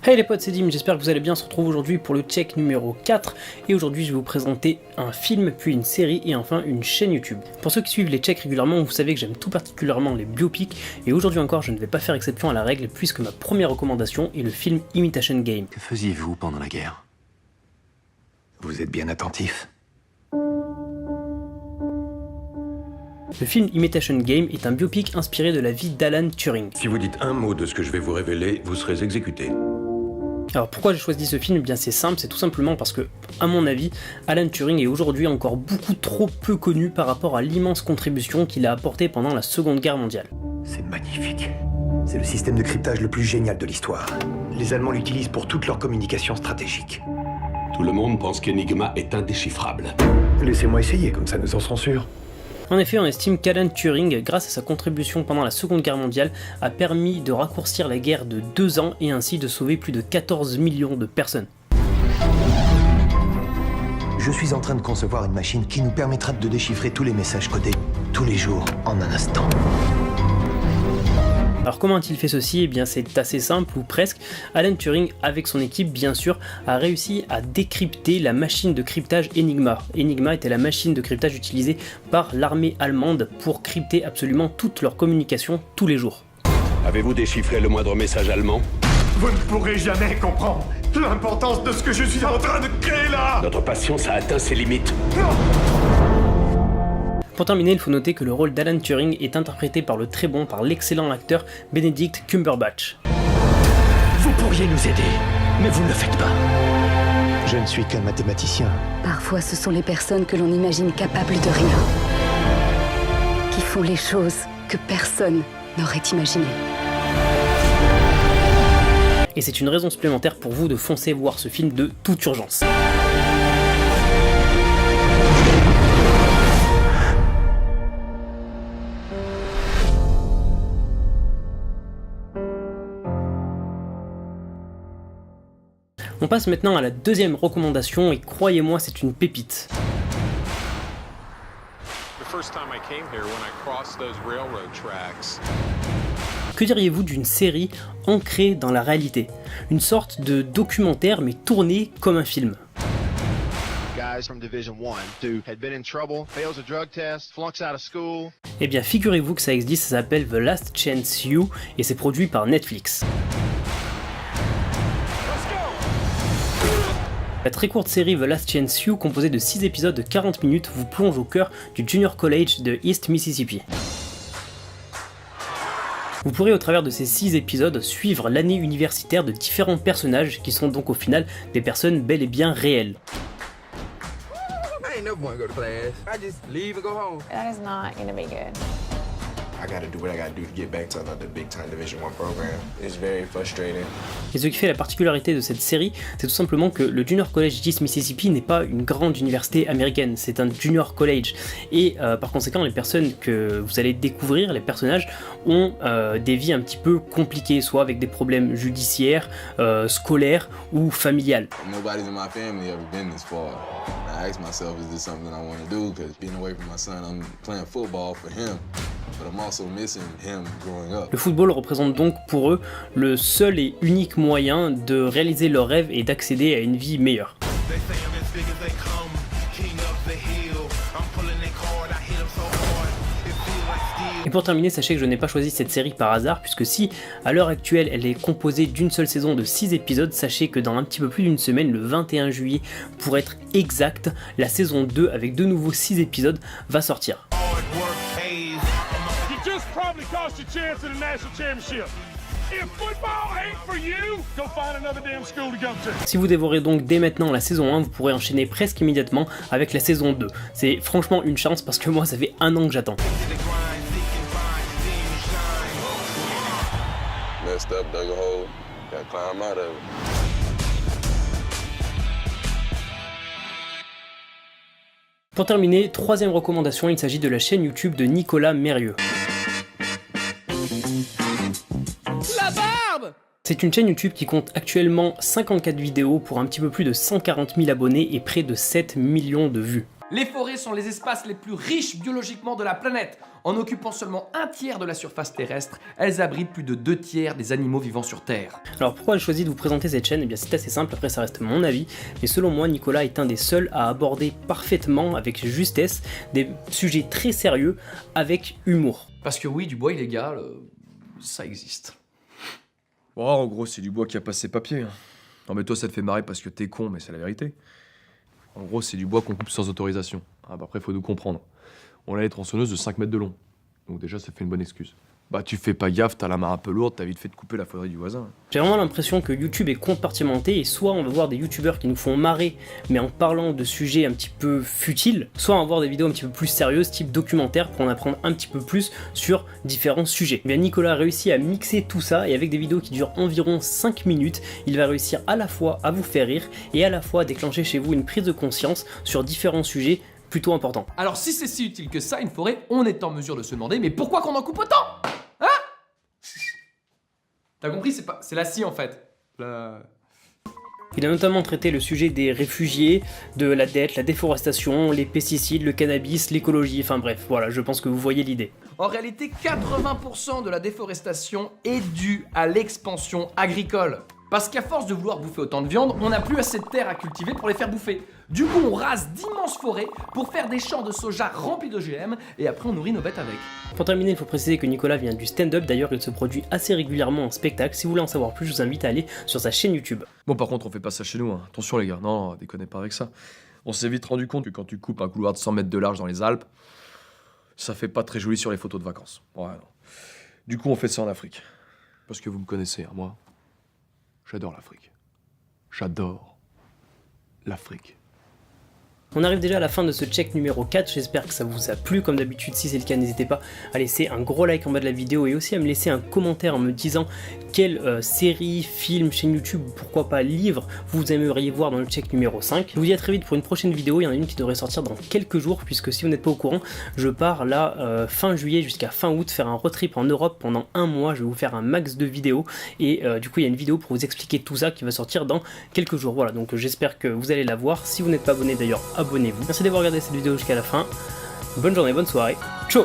Hey les potes, c'est Dim, j'espère que vous allez bien. On se retrouve aujourd'hui pour le check numéro 4 et aujourd'hui je vais vous présenter un film, puis une série et enfin une chaîne YouTube. Pour ceux qui suivent les checks régulièrement, vous savez que j'aime tout particulièrement les biopics et aujourd'hui encore je ne vais pas faire exception à la règle puisque ma première recommandation est le film Imitation Game. Que faisiez-vous pendant la guerre? Vous êtes bien attentif. Le film Imitation Game est un biopic inspiré de la vie d'Alan Turing. Si vous dites un mot de ce que je vais vous révéler, vous serez exécuté. Alors pourquoi j'ai choisi ce film? Eh bien c'est simple, c'est tout simplement parce que, à mon avis, Alan Turing est aujourd'hui encore beaucoup trop peu connu par rapport à l'immense contribution qu'il a apportée pendant la Seconde Guerre mondiale. C'est magnifique. C'est le système de cryptage le plus génial de l'histoire. Les Allemands l'utilisent pour toute leur communication stratégique. Tout le monde pense qu'Enigma est indéchiffrable. Laissez-moi essayer, comme ça nous en serons sûrs. En effet, on estime qu'Alan Turing, grâce à sa contribution pendant la Seconde Guerre mondiale, a permis de raccourcir la guerre de 2 ans et ainsi de sauver plus de 14 millions de personnes. Je suis en train de concevoir une machine qui nous permettra de déchiffrer tous les messages codés, tous les jours, en un instant. Alors comment a-t-il fait ceci? Eh bien c'est assez simple, ou presque. Alan Turing, avec son équipe bien sûr, a réussi à décrypter la machine de cryptage Enigma. Enigma était la machine de cryptage utilisée par l'armée allemande pour crypter absolument toutes leurs communications tous les jours. Avez-vous déchiffré le moindre message allemand? Vous ne pourrez jamais comprendre l'importance de ce que je suis en train de créer là. Notre patience a atteint ses limites. Non. Pour terminer, il faut noter que le rôle d'Alan Turing est interprété par l'excellent acteur Benedict Cumberbatch. Vous pourriez nous aider, mais vous ne le faites pas. Je ne suis qu'un mathématicien. Parfois, ce sont les personnes que l'on imagine capables de rien qui font les choses que personne n'aurait imaginées. Et c'est une raison supplémentaire pour vous de foncer voir ce film de toute urgence. On passe maintenant à la deuxième recommandation et croyez-moi c'est une pépite. Que diriez-vous d'une série ancrée dans la réalité? Une sorte de documentaire mais tourné comme un film. Eh bien figurez-vous que ça existe, ça s'appelle The Last Chance U et c'est produit par Netflix. La très courte série The Last Chance U, composée de 6 épisodes de 40 minutes, vous plonge au cœur du Junior College de East Mississippi. Vous pourrez au travers de ces 6 épisodes suivre l'année universitaire de différents personnages qui sont donc au final des personnes bel et bien réelles. That is not gonna be good. I gotta do what I gotta do to get back to another big time Division I program. It's very frustrating. Et ce qui fait la particularité de cette série, c'est tout simplement que le Junior College d'East Mississippi n'est pas une grande université américaine, c'est un Junior College. Et par conséquent, les personnes que vous allez découvrir, les personnages, ont des vies un petit peu compliquées, soit avec des problèmes judiciaires, scolaires ou familiales. Nobody's in my family ever been this far. I asked myself, is this something I want to do? Because being away from my son, I'm playing football for him. Le football représente donc pour eux le seul et unique moyen de réaliser leurs rêves et d'accéder à une vie meilleure. Et pour terminer, sachez que je n'ai pas choisi cette série par hasard, puisque si, à l'heure actuelle, elle est composée d'une seule saison de 6 épisodes, sachez que dans un petit peu plus d'une semaine, le 21 juillet, pour être exact, la saison 2, avec de nouveau 6 épisodes, va sortir. Si vous dévorez donc dès maintenant la saison 1, vous pourrez enchaîner presque immédiatement avec la saison 2. C'est franchement une chance parce que moi ça fait 1 an que j'attends. Pour terminer, troisième recommandation, il s'agit de la chaîne YouTube de Nicolas Mérieux. C'est une chaîne YouTube qui compte actuellement 54 vidéos pour un petit peu plus de 140 000 abonnés et près de 7 millions de vues. Les forêts sont les espaces les plus riches biologiquement de la planète. En occupant seulement 1/3 de la surface terrestre, elles abritent plus de 2/3 des animaux vivant sur Terre. Alors pourquoi j'ai choisi de vous présenter cette chaîne? Eh bien c'est assez simple, après ça reste mon avis, mais selon moi Nicolas est un des seuls à aborder parfaitement, avec justesse, des sujets très sérieux, avec humour. Parce que oui, du bois illégal, ça existe. Bon, en gros, c'est du bois qui a passé ses papiers. Non mais toi, ça te fait marrer parce que t'es con, mais c'est la vérité. En gros, c'est du bois qu'on coupe sans autorisation. Ah bah après, faut nous comprendre. On a les tronçonneuses de 5 mètres de long. Donc déjà, ça fait une bonne excuse. Bah tu fais pas gaffe, t'as la main un peu lourde, t'as vite fait de couper la forêt du voisin. J'ai vraiment l'impression que YouTube est compartimenté et soit on va voir des youtubeurs qui nous font marrer mais en parlant de sujets un petit peu futiles, soit on va voir des vidéos un petit peu plus sérieuses, type documentaire, pour en apprendre un petit peu plus sur différents sujets. Bien, Nicolas a réussi à mixer tout ça et avec des vidéos qui durent environ 5 minutes, il va réussir à la fois à vous faire rire et à la fois à déclencher chez vous une prise de conscience sur différents sujets plutôt importants. Alors si c'est si utile que ça, une forêt, on est en mesure de se demander, mais pourquoi qu'on en coupe autant? Hein? T'as compris, c'est la scie en fait. Il a notamment traité le sujet des réfugiés, de la dette, la déforestation, les pesticides, le cannabis, l'écologie, enfin bref, voilà, je pense que vous voyez l'idée. En réalité, 80% de la déforestation est due à l'expansion agricole. Parce qu'à force de vouloir bouffer autant de viande, on n'a plus assez de terre à cultiver pour les faire bouffer. Du coup, on rase d'immenses forêts pour faire des champs de soja remplis d'OGM et après on nourrit nos bêtes avec. Pour terminer, il faut préciser que Nicolas vient du stand-up, d'ailleurs il se produit assez régulièrement en spectacle. Si vous voulez en savoir plus, je vous invite à aller sur sa chaîne YouTube. Bon, par contre, on fait pas ça chez nous, hein. Attention les gars, non, déconnez pas avec ça. On s'est vite rendu compte que quand tu coupes un couloir de 100 mètres de large dans les Alpes, ça fait pas très joli sur les photos de vacances. Ouais, non. Du coup, on fait ça en Afrique. Parce que vous me connaissez, hein, moi. J'adore l'Afrique. J'adore l'Afrique. On arrive déjà à la fin de ce check numéro 4, j'espère que ça vous a plu. Comme d'habitude, si c'est le cas, n'hésitez pas à laisser un gros like en bas de la vidéo et aussi à me laisser un commentaire en me disant quelle série, film, chaîne YouTube, pourquoi pas livre vous aimeriez voir dans le check numéro 5. Je vous dis à très vite pour une prochaine vidéo, il y en a une qui devrait sortir dans quelques jours, puisque si vous n'êtes pas au courant, je pars là fin juillet jusqu'à fin août faire un road trip en Europe pendant un mois. Je vais vous faire un max de vidéos et du coup il y a une vidéo pour vous expliquer tout ça qui va sortir dans quelques jours. Voilà, donc j'espère que vous allez la voir. Si vous n'êtes pas abonné d'ailleurs, abonnez-vous. Merci d'avoir regardé cette vidéo jusqu'à la fin. Bonne journée, bonne soirée. Ciao.